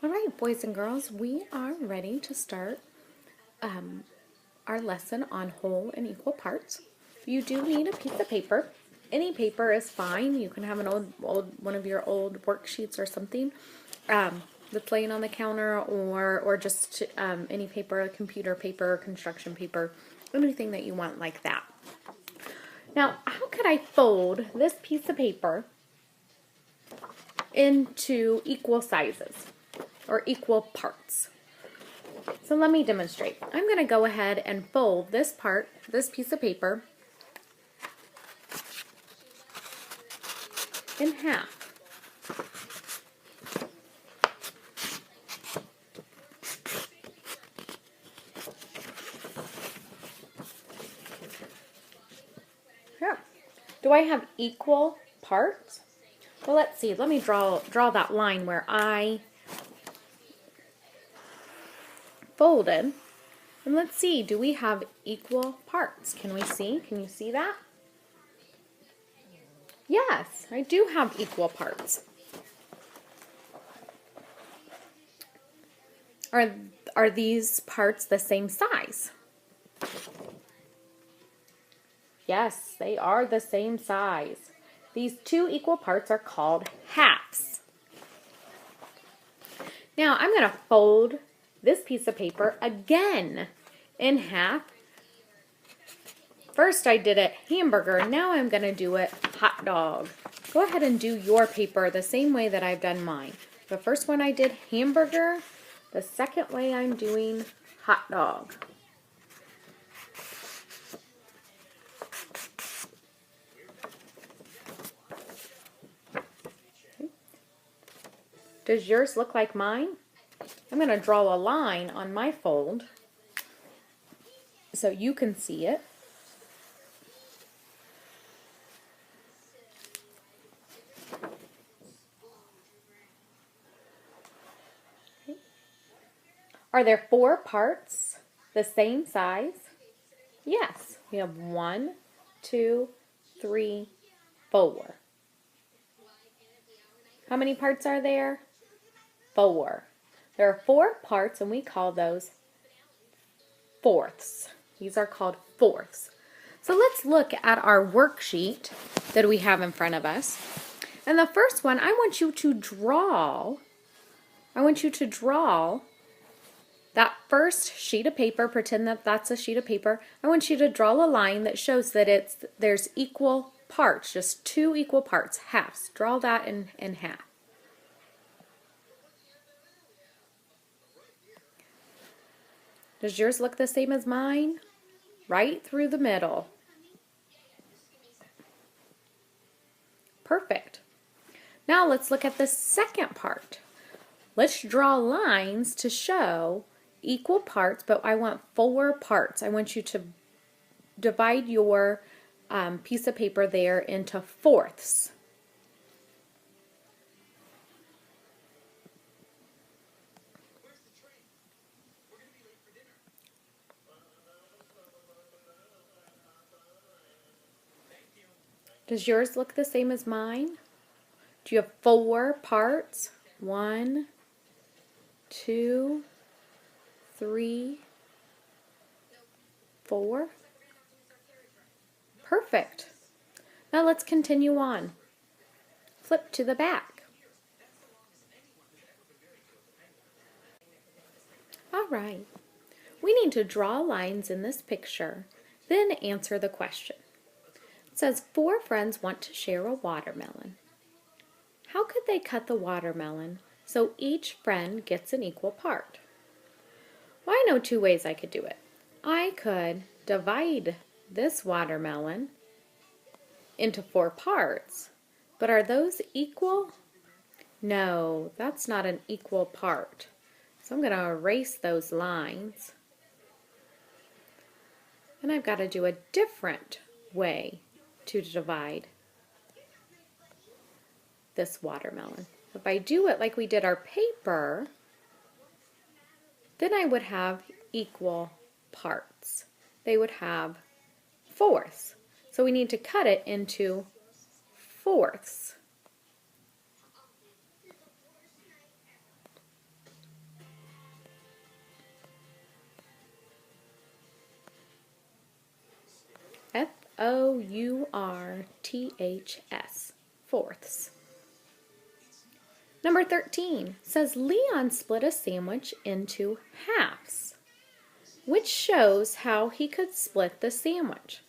All right, boys and girls, we are ready to start our lesson on whole and equal parts. You do need a piece of paper. Any paper is fine. You can have an old one of your old worksheets or something that's laying on the counter, or just any paper, computer paper, construction paper, anything that you want like that. Now, how could I fold this piece of paper into equal sizes or equal parts? So let me demonstrate. I'm going to go ahead and fold this piece of paper, in half. Here. Do I have equal parts? Well, let's see. Let me draw that line where I folded. And let's see, do we have equal parts? Can we see? Can you see that? Yes, I do have equal parts. Are these parts the same size? Yes, they are the same size. These two equal parts are called halves. Now I'm going to fold this piece of paper again in half. First I did it hamburger, now I'm going to do it hot dog. Go ahead and do your paper the same way that I've done mine. The first one I did hamburger, the second way I'm doing hot dog. Does yours look like mine? I'm going to draw a line on my fold so you can see it. Are there 4 parts the same size? Yes. We have 1, 2, 3, 4. How many parts are there? 4. There are 4 parts and we call those fourths. These are called fourths. So let's look at our worksheet that we have in front of us. And the first one, I want you to draw that first sheet of paper. Pretend that that's a sheet of paper. I want you to draw a line that shows that there's equal parts, just 2 equal parts, halves. Draw that in half. Does yours look the same as mine? Right through the middle. Perfect. Now let's look at the second part. Let's draw lines to show equal parts, but I want 4 parts. I want you to divide your piece of paper there into fourths. Does yours look the same as mine? Do you have 4 parts? 1, 2, 3, 4. Perfect. Now let's continue on. Flip to the back. All right. We need to draw lines in this picture, then answer the question. It says 4 friends want to share a watermelon. How could they cut the watermelon so each friend gets an equal part? Well, I know 2 ways I could do it. I could divide this watermelon into 4 parts, but are those equal? No, that's not an equal part. So I'm going to erase those lines. And I've got to do a different way to divide this watermelon. If I do it like we did our paper, then I would have equal parts. They would have fourths. So we need to cut it into fourths. F-O-U-R-T-H-S, fourths. Number 13 says Leon split a sandwich into halves, which shows how he could split the sandwich.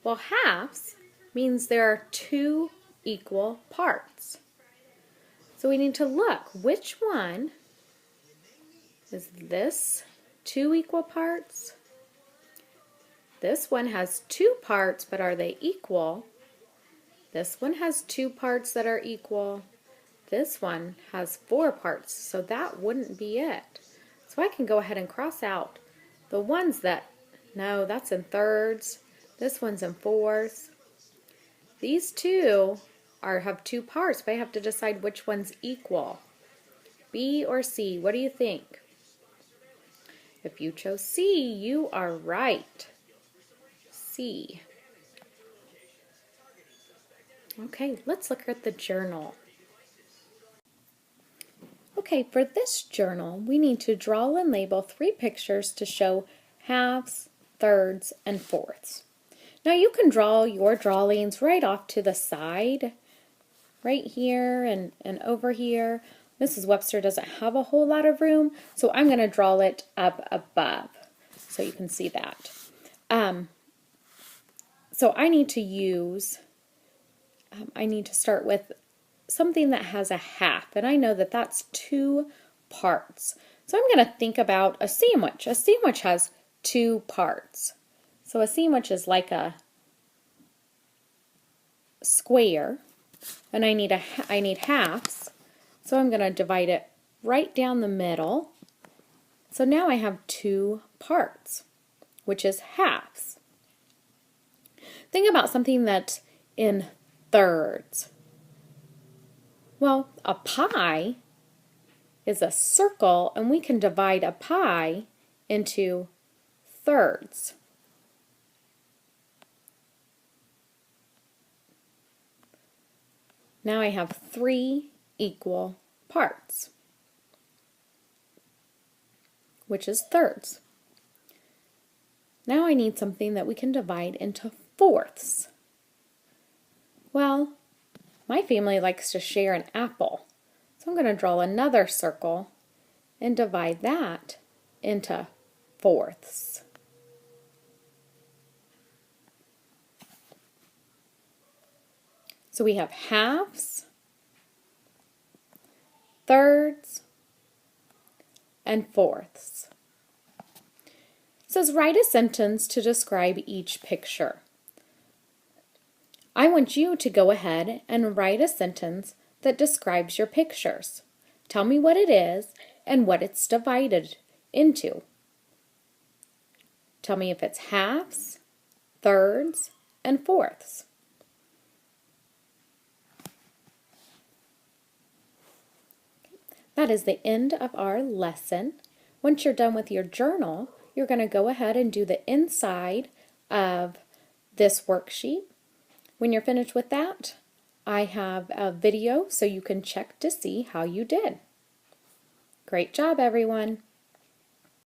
Well, halves means there are two equal parts. So we need to look which one is this two equal parts. This one has two parts, but are they equal? This one has two parts that are equal. This one has four parts, so that wouldn't be it. So I can go ahead and cross out the ones that, no, that's in thirds. This one's in fourths. These two have two parts, but I have to decide which one's equal. B or C, what do you think? If you chose C, you are right. C. Okay, let's look at the journal. Okay, for this journal, we need to draw and label 3 pictures to show halves, thirds, and fourths. Now you can draw your drawings right off to the side, right here and over here. Mrs. Webster doesn't have a whole lot of room, so I'm going to draw it up above so you can see that. So I need to start with something that has a half, and I know that that's 2 parts. So I'm going to think about a sandwich. A sandwich has 2 parts. So a sandwich is like a square, and I need halves. So I'm going to divide it right down the middle. So now I have 2 parts, which is halves. Think about something that's in thirds. Well, a pie is a circle, and we can divide a pie into thirds. Now I have 3 equal parts, which is thirds. Now I need something that we can divide into fourths. Well, my family likes to share an apple, so I'm going to draw another circle and divide that into fourths. So we have halves, thirds, and fourths. It says write a sentence to describe each picture. I want you to go ahead and write a sentence that describes your pictures. Tell me what it is and what it's divided into. Tell me if it's halves, thirds, and fourths. That is the end of our lesson. Once you're done with your journal, you're going to go ahead and do the inside of this worksheet. When you're finished with that, I have a video so you can check to see how you did. Great job, everyone.